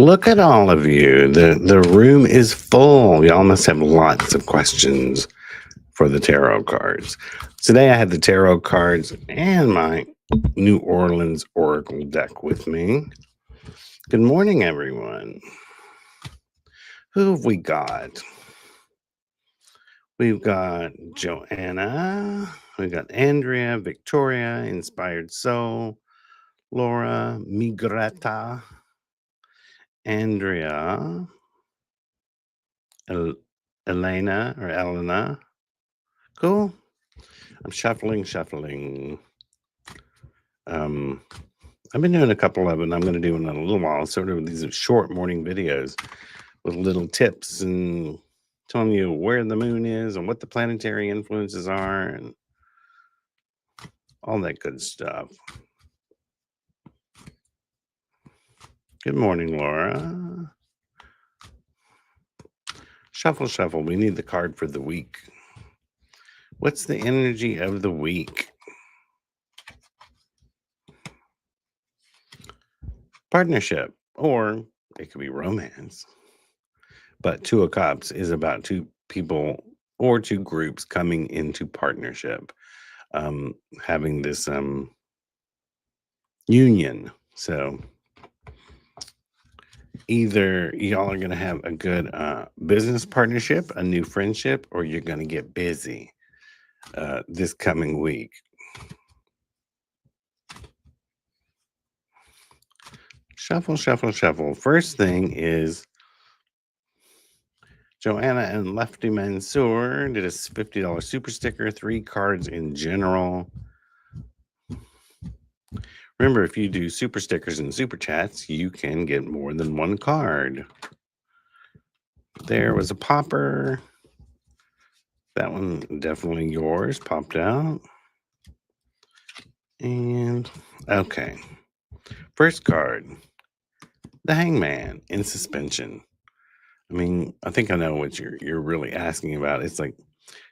Look at all of you. The room is full. Y'all must have lots of questions for the tarot cards. Today I had the tarot cards and my New Orleans Oracle deck with me. Good morning, everyone. Who have we got? We've got Joanna. We've got Andrea, Victoria, Inspired Soul, Laura, Migreta, Andrea, Elena or Elena. Cool. I'm shuffling. I've been doing a couple of it, and I'm going to do in a little while. Sort of these short morning videos with little tips and telling you where the moon is and what the planetary influences are and all that good stuff. Good morning, Laura. Shuffle. We need the card for the week. What's the energy of the week? Partnership, or it could be romance. But Two of Cups is about two people or two groups coming into partnership, having this union. So either y'all are going to have a good business partnership, a new friendship, or you're going to get busy this coming week. Shuffle. First thing is Joanna and Lefty Mansour did a $50 super sticker, 3 cards in general. Remember, if you do super stickers and super chats, you can get more than one card. There was a popper. That one definitely yours, popped out. And okay. First card, the Hangman in suspension. I mean, I think I know what you're really asking about. It's like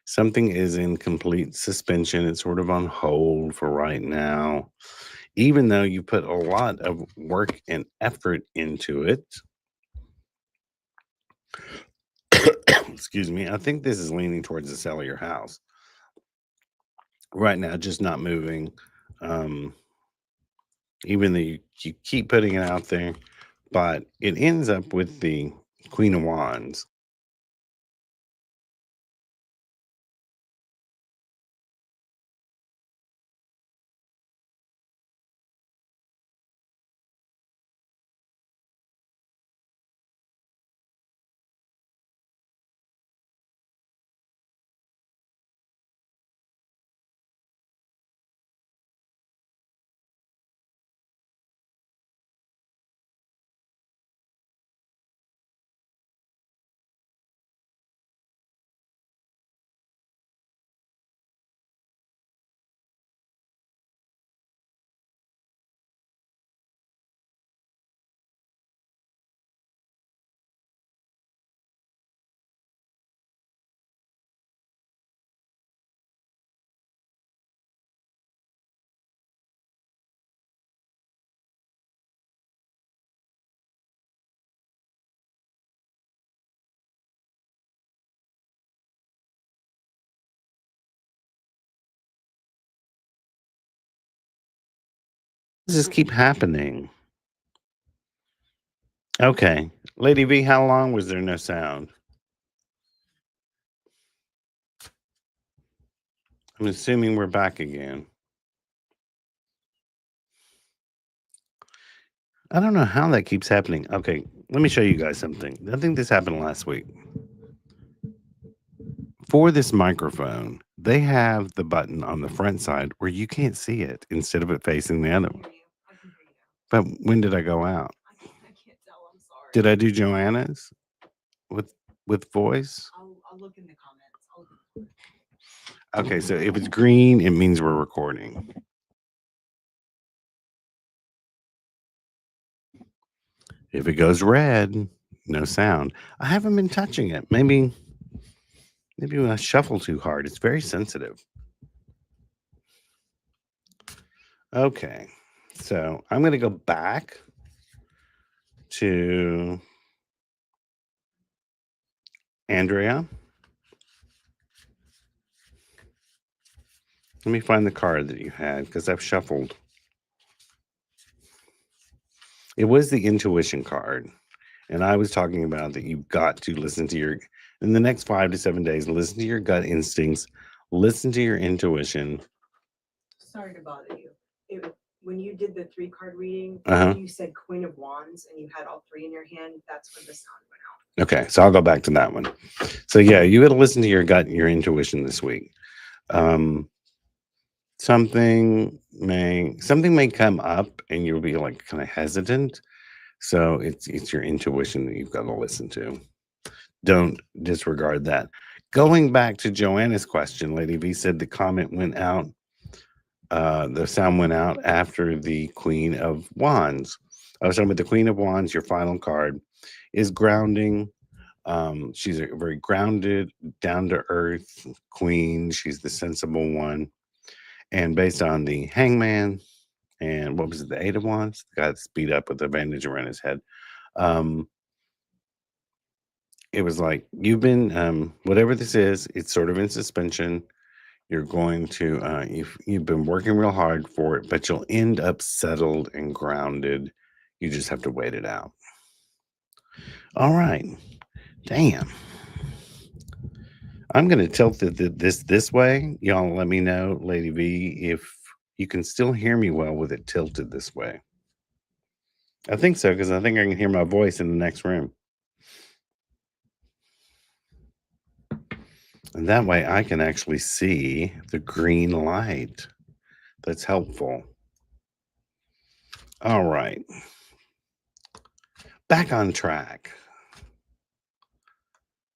something is in complete suspension. It's sort of on hold for right now. Even though you put a lot of work and effort into it. Excuse me. I think this is leaning towards the sell of your house. Right now, just not moving. Even though you keep putting it out there, but it ends up with the Queen of Wands. Does this keep happening? Okay. Lady V, how long was there no sound? I'm assuming we're back again. I don't know how that keeps happening. Okay, let me show you guys something. I think this happened last week. For this microphone, they have the button on the front side where you can't see it instead of it facing the other one. But when did I go out? I can't tell. I'm sorry. Did I do Joanna's with voice? I'll look in the comments. Okay, so if it's green, it means we're recording. If it goes red, no sound. I haven't been touching it. Maybe when I shuffle too hard, it's very sensitive. Okay, so I'm going to go back to Andrea. Let me find the card that you had because I've shuffled. It was the intuition card. And I was talking about that you've got to listen to your, in the next 5 to 7 days, listen to your gut instincts, listen to your intuition. Sorry to bother you. When you did the 3-card reading, Uh-huh. you said Queen of Wands and you had all 3 in your hand. That's when the sound went out. Okay, so I'll go back to that one. So yeah, you got to listen to your gut and your intuition this week. Something may come up and you'll be like kind of hesitant. So it's your intuition that you've got to listen to. Don't disregard that. Going back to Joanna's question, Lady V said the comment went out. The sound went out after the Queen of Wands. I was talking about the Queen of Wands. Your final card is grounding. She's a very grounded, down to earth queen. She's the sensible one. And based on the Hangman and what was it, the Eight of Wands, the guy that's beat up with the bandage around his head. It was like you've been whatever this is, it's sort of in suspension. You're going to you've been working real hard for it, but you'll end up settled and grounded. You just have to wait it out. All right. Damn. I'm going to tilt this way. Y'all let me know, Lady V, if you can still hear me well with it tilted this way. I think so, because I think I can hear my voice in the next room. And that way I can actually see the green light. That's helpful. All right. Back on track.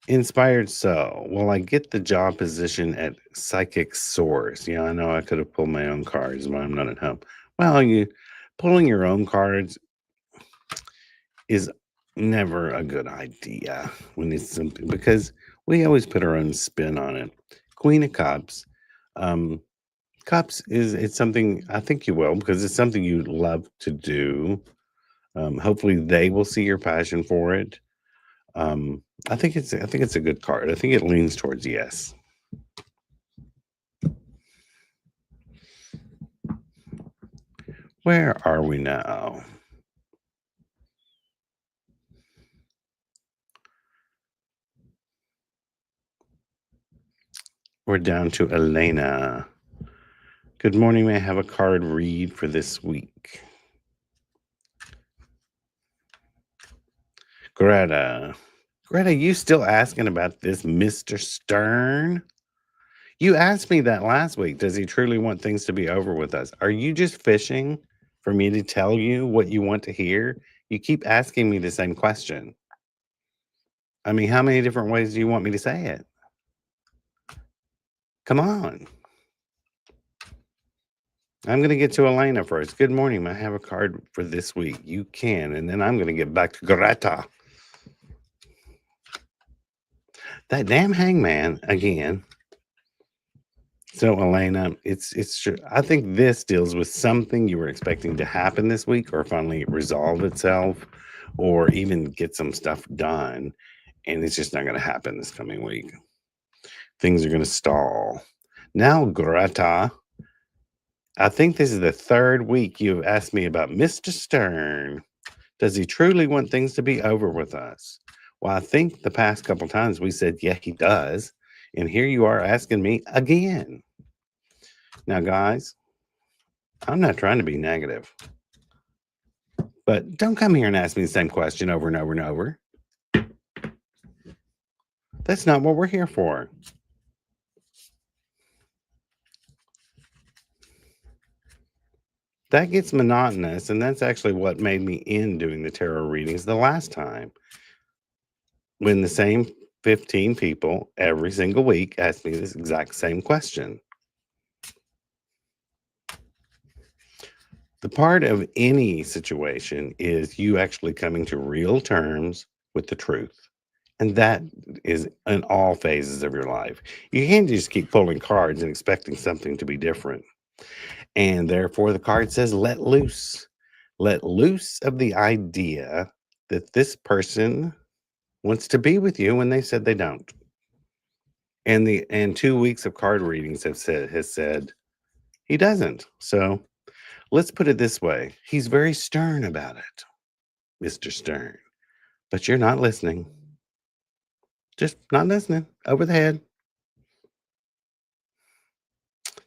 Inspired so. Well, I get the job position at Psychic Source. Yeah, I know I could have pulled my own cards, but I'm not at home. Well, pulling your own cards is never a good idea when it's something, because we always put our own spin on it. Queen of Cups. Cups it's something I think you will, because it's something you love to do. Hopefully they will see your passion for it. I think it's a good card. I think it leans towards yes. Where are we now? We're down to Elena. Good morning. May I have a card read for this week? Greta, you still asking about this Mr. Stern? You asked me that last week. Does he truly want things to be over with us? Are you just fishing for me to tell you what you want to hear? You keep asking me the same question. I mean, how many different ways do you want me to say it? Come on. I'm going to get to Elena first. Good morning. May I have a card for this week? You can. And then I'm going to get back to Greta. That damn hangman again. So Elena, it's true. I think this deals with something you were expecting to happen this week, or finally resolve itself, or even get some stuff done, and it's just not going to happen this coming week. Things are going to stall. Now, Greta, I think this is the third week you've asked me about Mr. Stern. Does he truly want things to be over with us? Well, I think the past couple times we said, yeah, he does. And here you are asking me again. Now, guys, I'm not trying to be negative, but don't come here and ask me the same question over and over and over. That's not what we're here for. That gets monotonous, and that's actually what made me end doing the tarot readings the last time. When the same 15 people every single week asked me this exact same question. The part of any situation is you actually coming to real terms with the truth. And that is in all phases of your life. You can't just keep pulling cards and expecting something to be different. And therefore, the card says, let loose. Let loose of the idea that this person wants to be with you when they said they don't. And 2 weeks of card readings has said he doesn't. So let's put it this way. He's very stern about it, Mr. Stern. But you're not listening. Just not listening. Over the head.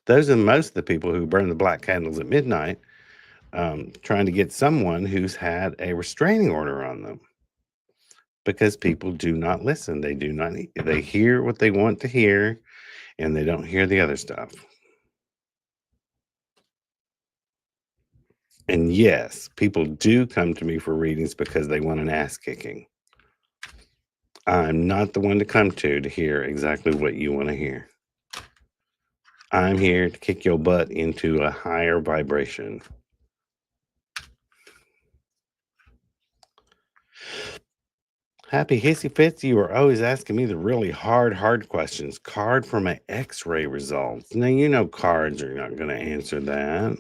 Those are most of the people who burn the black candles at midnight, trying to get someone who's had a restraining order on them. Because people do not listen. They do not. They hear what they want to hear, and they don't hear the other stuff. And yes, people do come to me for readings because they want an ass kicking. I'm not the one to come to hear exactly what you want to hear. I'm here to kick your butt into a higher vibration. Happy Hissy Fits, you are always asking me the really hard questions. Card for my x-ray results. Now, you know cards are not going to answer that.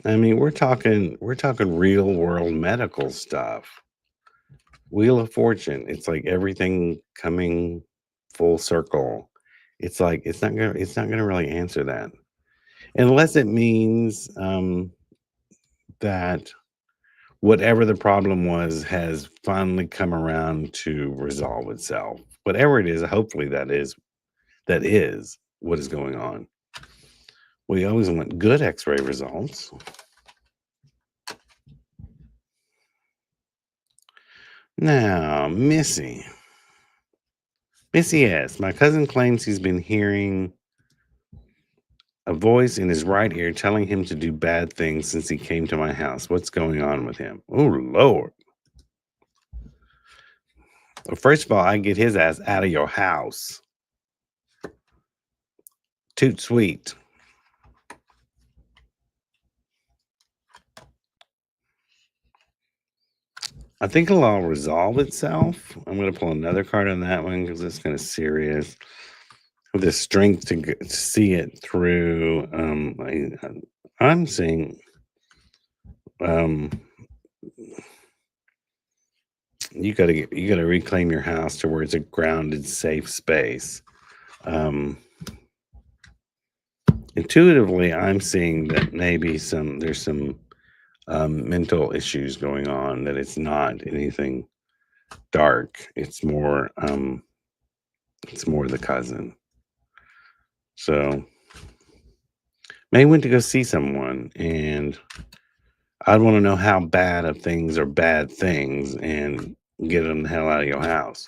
I mean, we're talking real world medical stuff. Wheel of Fortune. It's like everything coming full circle. It's like it's not gonna really answer that. Unless it means that whatever the problem was has finally come around to resolve itself. Whatever it is, hopefully that is what is going on. We always want good x-ray results. Now, Missy asks, my cousin claims he's been hearing a voice in his right ear telling him to do bad things since he came to my house. What's going on with him? Oh, Lord. Well, first of all, I get his ass out of your house. Toot sweet. I think it'll all resolve itself. I'm going to pull another card on that one because it's kind of serious. With the strength to see it through. I'm seeing you gotta reclaim your house to where it's a grounded, safe space. Intuitively, I'm seeing that maybe there's some mental issues going on. That it's not anything dark. It's more the cousin. So may went to go see someone, and I'd want to know how bad of things are bad things and get them the hell out of your house.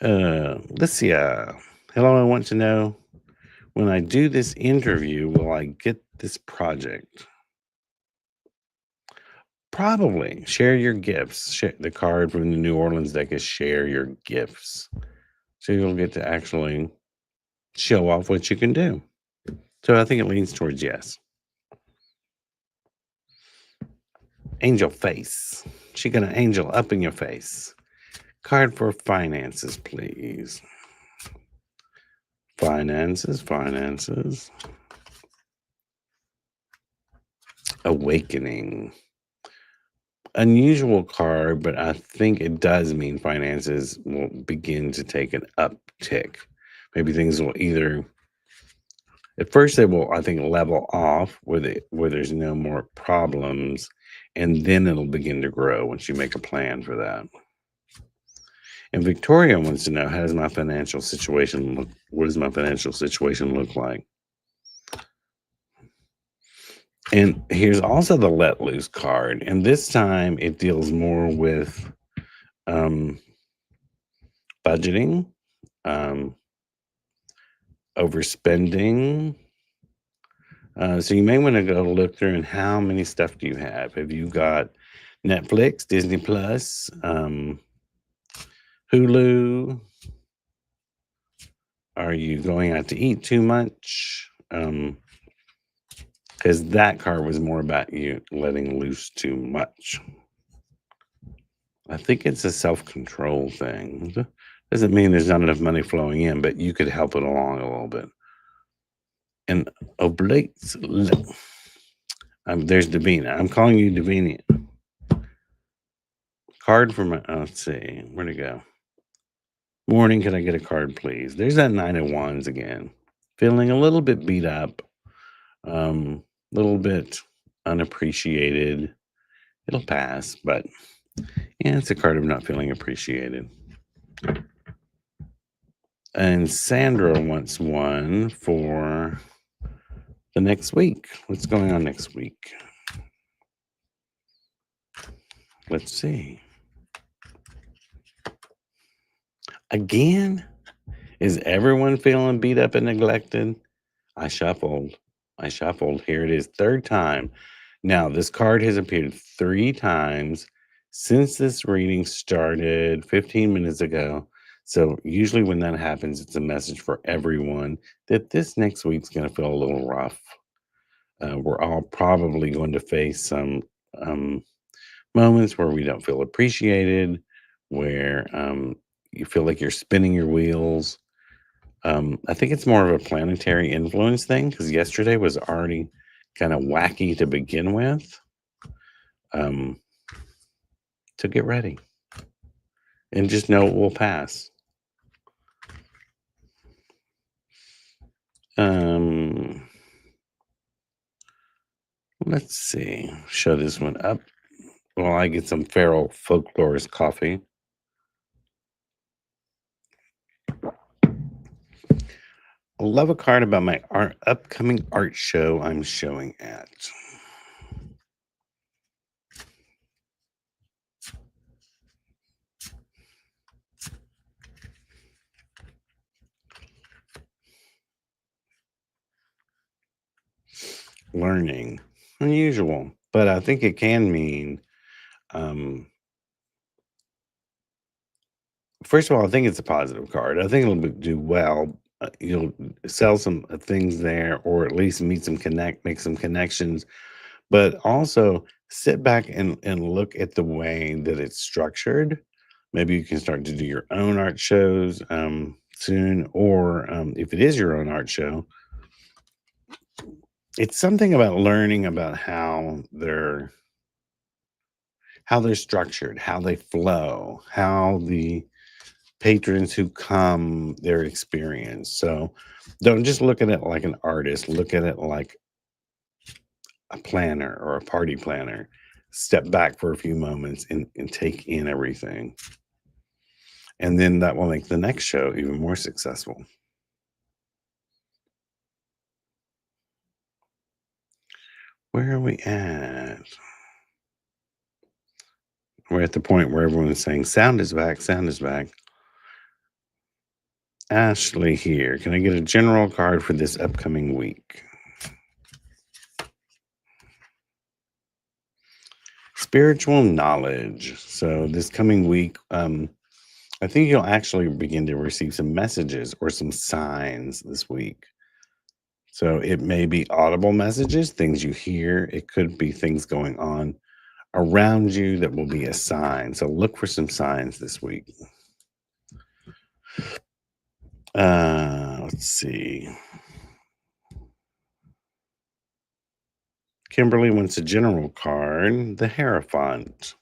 Let's see. Hello, I want to know, when I do this interview, will I get this project? Probably. Share your gifts. The card from the New Orleans deck is share your gifts. So you'll get to actually show off what you can do. So I think it leans towards yes. Angel face. She got an angel up in your face. Card for finances, please. Finances. Awakening. Unusual card, but I think it does mean finances will begin to take an uptick. Maybe things will either, at first they will, I think, level off where there's no more problems, and then it'll begin to grow once you make a plan for that. And Victoria wants to know, what does my financial situation look like? And here's also the let loose card. And this time it deals more with budgeting, overspending. So you may want to go look through and how many stuff do you have? Have you got Netflix, Disney Plus, Hulu? Are you going out to eat too much? Because that card was more about you letting loose too much. I think it's a self-control thing. Doesn't mean there's not enough money flowing in, but you could help it along a little bit. And oblates. There's Davina. I'm calling you Davina. Card for my. Let's see. Where'd it go? Morning. Can I get a card, please? There's that nine of wands again. Feeling a little bit beat up. Little bit unappreciated. It'll pass, but yeah, it's a card of not feeling appreciated. And Sandra wants one for the next week. What's going on next week? Let's see. Again? Is everyone feeling beat up and neglected? I shuffled. I shuffled. Here it is, third time. Now, this card has appeared 3 times since this reading started 15 minutes ago. So, usually, when that happens, it's a message for everyone that this next week's going to feel a little rough. We're all probably going to face some um, moments where we don't feel appreciated, where you feel like you're spinning your wheels. I think it's more of a planetary influence thing because yesterday was already kind of wacky to begin with. Um, so get ready and just know it will pass. Um, let's see. Show this one up. While I get some feral folklorist coffee. I love a card about my upcoming art show I'm showing at. Learning. Unusual, but I think it can mean, um, first of all, I think it's a positive card. I think do well. You'll sell some things there, or at least make some connections. But also sit back and look at the way that it's structured. Maybe you can start to do your own art shows soon, or if it is your own art show, it's something about learning about how they're structured, how they flow, how the patrons who come, their experience. So don't just look at it like an artist, look at it like a planner or a party planner. Step back for a few moments and take in everything. And then that will make the next show even more successful. Where are we at? We're at the point where everyone's saying, sound is back, sound is back. Ashley here. Can I get a general card for this upcoming week? Spiritual knowledge. So this coming week, I think you'll actually begin to receive some messages or some signs this week. So it may be audible messages, things you hear. It could be things going on around you that will be a sign. So look for some signs this week. Let's see. Kimberly wants a general card, the Hierophant.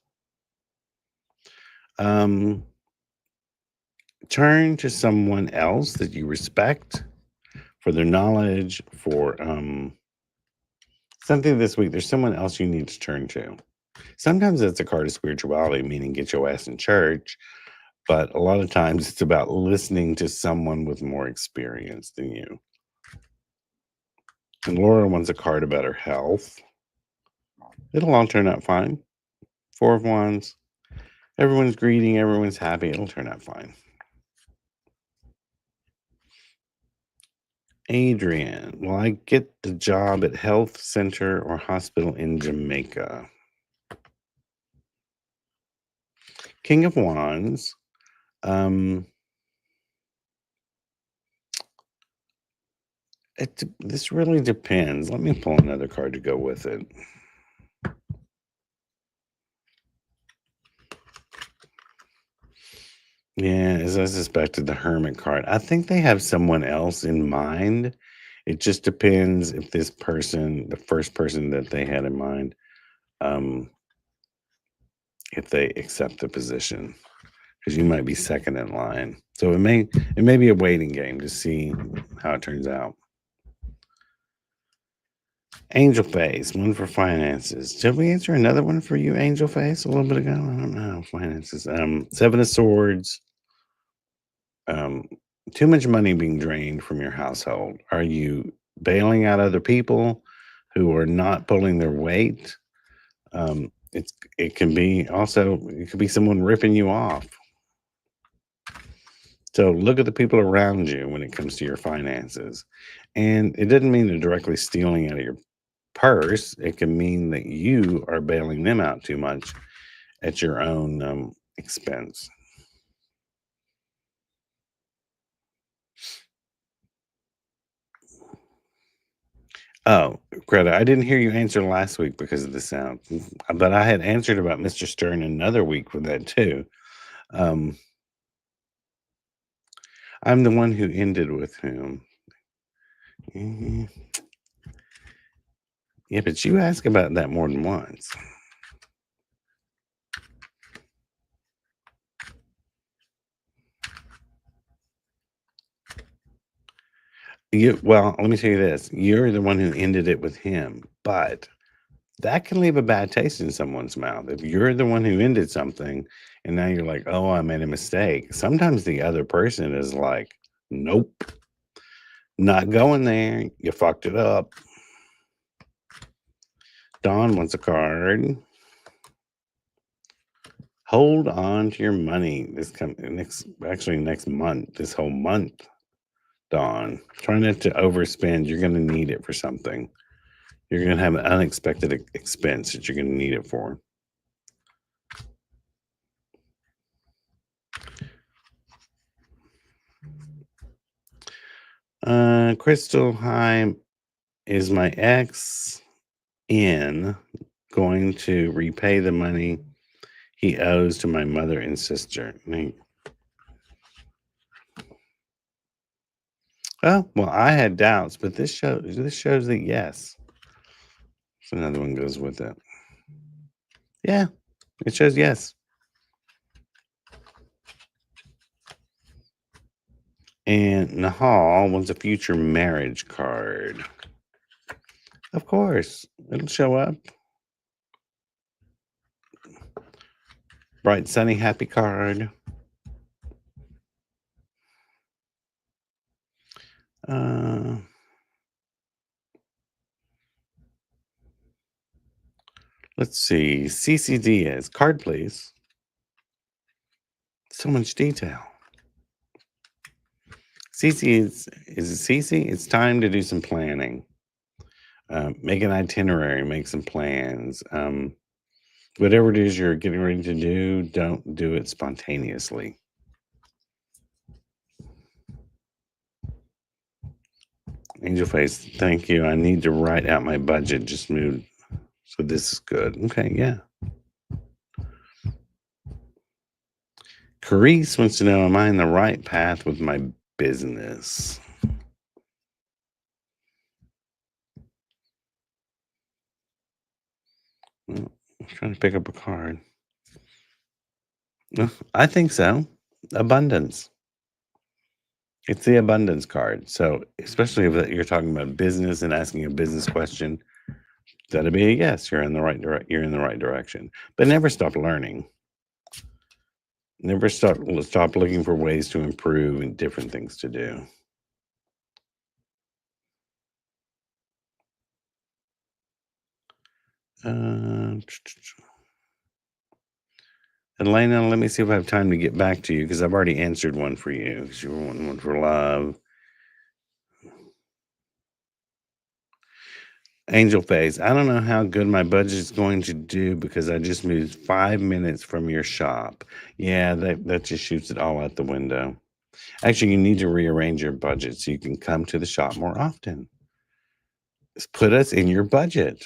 Turn to someone else that you respect for their knowledge, for something this week. There's someone else you need to turn to. Sometimes it's a card of spirituality, meaning get your ass in church. But a lot of times it's about listening to someone with more experience than you. And Laura wants a card about her health. It'll all turn out fine. Four of Wands. Everyone's greeting, everyone's happy. It'll turn out fine. Adrian, will I get the job at health center or hospital in Jamaica? King of Wands. This really depends. Let me pull another card to go with it. Yeah, as I suspected, the Hermit card. I think they have someone else in mind, It just depends if this person, the first person that they had in mind, um, if they accept the position, because you might be second in line. So it may be a waiting game to see how it turns out. Angel Face, one for finances. Did we answer another one for you, Angel Face, a little bit ago? I don't know. Finances. Seven of Swords. Um, too much money being drained from your household. Are you bailing out other people who are not pulling their weight? It can be also it could be someone ripping you off. So look at the people around you when it comes to your finances. And it doesn't mean they're directly stealing out of your purse. It can mean that you are bailing them out too much at your own expense. Oh, Greta, I didn't hear you answer last week because of the sound, but I had answered about Mr. Stern another week with that too. Um, I'm the one who ended with him. Mhm. Yeah, but you ask about that more than once. Well, let me tell you this. You're the one who ended it with him, but that can leave a bad taste in someone's mouth. If you're the one who ended something and now you're like, "Oh, I made a mistake." Sometimes the other person is like, "Nope, not going there. You fucked it up." Dawn wants a card. Hold on to your money next month, this whole month, Dawn. Try not to overspend. You're gonna need it for something. You're gonna have an unexpected expense that you're gonna need it for. Crystal, hi. Is my ex in going to repay the money he owes to my mother and sister? Oh, well, I had doubts, but this shows that yes. So another one goes with it. Yeah, it shows yes. And Nahal wants a future marriage card. Of course, it'll show up. Bright, sunny, happy card. Uh, let's see. CCD is card, please. So much detail. CC is it CC? It's time to do some planning. Make an itinerary, make some plans. Whatever it is you're getting ready to do, don't do it spontaneously. Angel Face, thank you. I need to write out my budget. Just moved. So this is good. Okay, yeah. Carice wants to know, am I in the right path with my business? Well, I'm trying to pick up a card. I think so. Abundance. It's the abundance card. So, especially if you're talking about business and asking a business question, that'll be a yes. You're in the right You're in the right direction. But never stop learning. Never stop looking for ways to improve and different things to do. Uh, Elena, let me see if I have time to get back to you because I've already answered one for you. 'Cause you were wanting one for love. Angel Face, I don't know how good my budget is going to do because I just moved 5 minutes from your shop. Yeah, that just shoots it all out the window. Actually, you need to rearrange your budget so you can come to the shop more often. Just put us in your budget.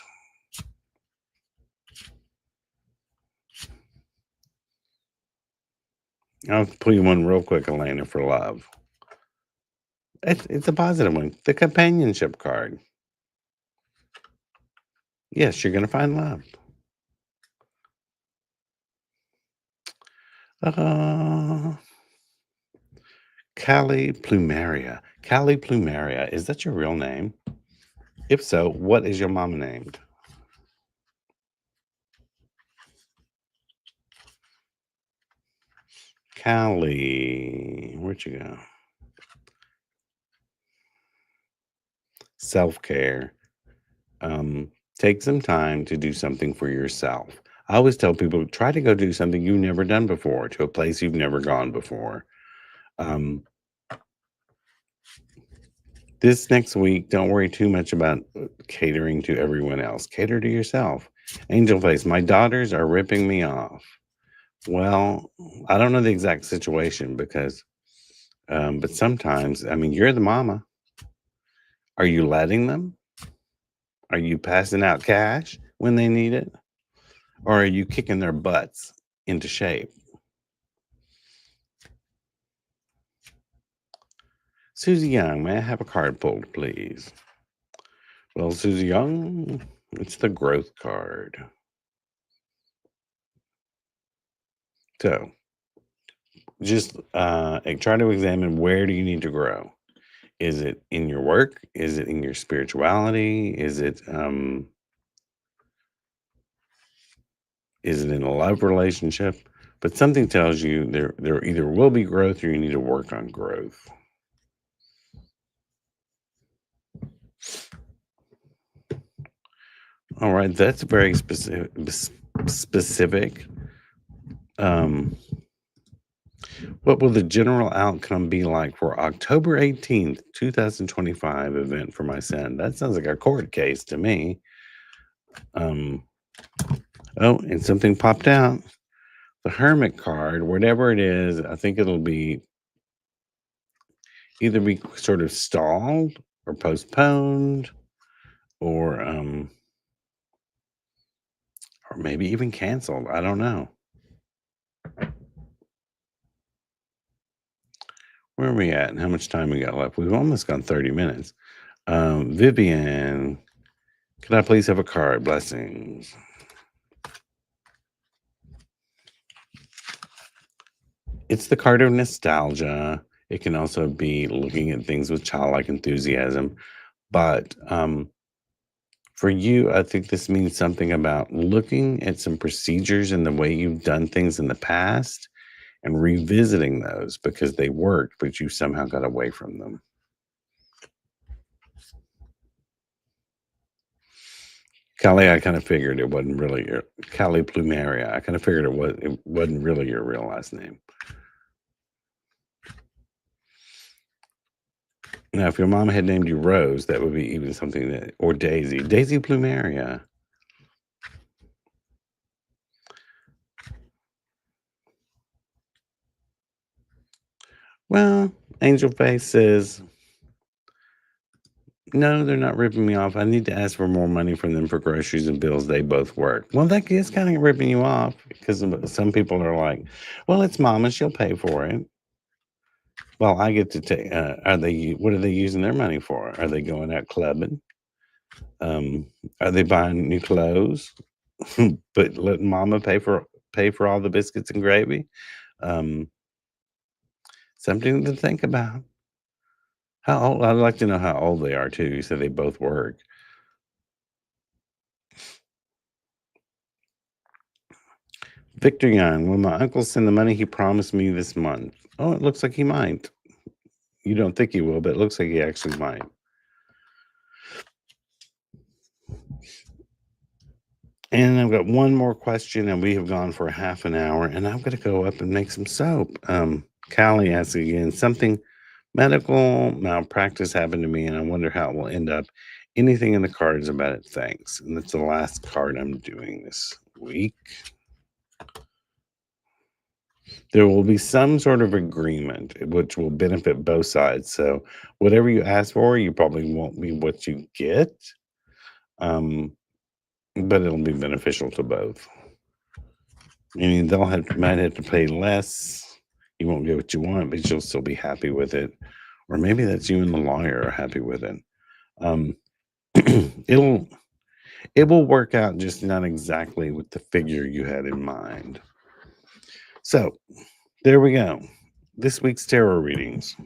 I'll put you one real quick, Elena, for love. It's a positive one. The companionship card. Yes, you're gonna find love. Uh, Callie Plumeria. Callie Plumeria. Is that your real name? If so, what is your mama named? Callie. Where'd you go? Self care. Take some time to do something for yourself. I always tell people try to go do something you've never done before, to a place you've never gone before. Um, this next week, don't worry too much about catering to everyone else. Cater to yourself. Angel Face, my daughters are ripping me off. Well, I don't know the exact situation because, but sometimes, I mean, you're the mama. Are you letting them? Are you passing out cash when they need it? Or are you kicking their butts into shape? Susie Young, may I have a card pulled, please? Well, Susie Young, it's the growth card. So just try to examine, where do you need to grow? Is it in your work? Is it in your spirituality? Is it in a love relationship? But something tells you there either will be growth, or you need to work on growth. All right, that's very specific. What will the general outcome be like for October 18th, 2025 event for my son? That sounds like a court case to me. Oh, and something popped out. The Hermit card, whatever it is, I think it'll be either be sort of stalled or postponed, or maybe even canceled. I don't know. Where are we at and how much time we got left? We've almost gone 30 minutes. Vivian, could I please have a card? Blessings. It's the card of nostalgia. It can also be looking at things with childlike enthusiasm. But for you, I think this means something about looking at some procedures and the way you've done things in the past and revisiting those because they worked, but you somehow got away from them. Callie, I kind of figured it wasn't really your Callie Plumeria. I kind of figured it wasn't really your real last name. Now, if your mom had named you Rose, that would be even something that, or Daisy Plumeria. Well, Angel Face says, no, they're not ripping me off. I need to ask for more money from them for groceries and bills. They both work. Well, that is kind of ripping you off because some people are like, well, it's mama. She'll pay for it. Well, I get to take, what are they using their money for? Are they going out clubbing? Are they buying new clothes? But letting mama pay for all the biscuits and gravy? Um, Something to think about. How old? I'd like to know how old they are too. You said they both work. Victor Young, will my uncle send the money he promised me this month? Oh, it looks like he might. You don't think he will, but it looks like he actually might. And I've got one more question, and we have gone for a half an hour, and I'm going to go up and make some soap. Callie asks again, something medical malpractice happened to me, and I wonder how it will end up. Anything in the cards about it? Thanks. And that's the last card I'm doing this week. There will be some sort of agreement which will benefit both sides. So whatever you ask for, you probably won't be what you get, but it'll be beneficial to both. Meaning might have to pay less. You won't get what you want, but you'll still be happy with it. Or maybe that's you and the lawyer are happy with it. Um, it'll it will work out, just not exactly with the figure you had in mind. So there we go. This week's tarot readings.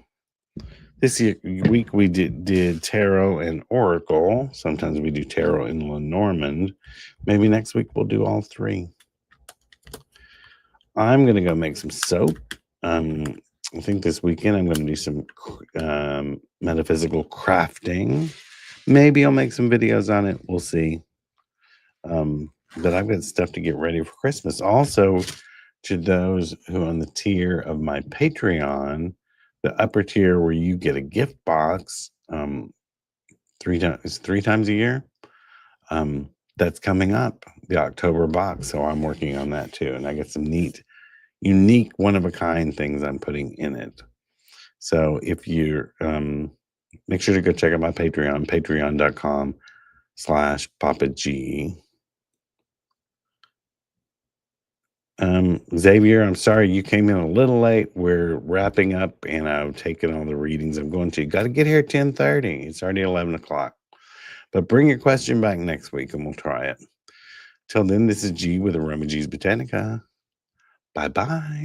Week we did tarot and oracle. Sometimes we do tarot and Lenormand. Maybe next week we'll do all three. I'm gonna go make some soap. I think this weekend I'm gonna do some metaphysical crafting. Maybe I'll make some videos on it. We'll see. But I've got stuff to get ready for Christmas. Also, to those who are on the tier of my Patreon, the upper tier where you get a gift box, three times a year. That's coming up, the October box. So I'm working on that too, and I got some neat, unique, one of a kind things I'm putting in it. So if you're, make sure to go check out my Patreon, patreon.com/PapaG. Xavier, I'm sorry you came in a little late. We're wrapping up and I've taken all the readings I'm going to. Got to get here at 10:30. It's already 11 o'clock. But bring your question back next week and we'll try it. Till then, this is G with aromaG's Botanica. Bye-bye.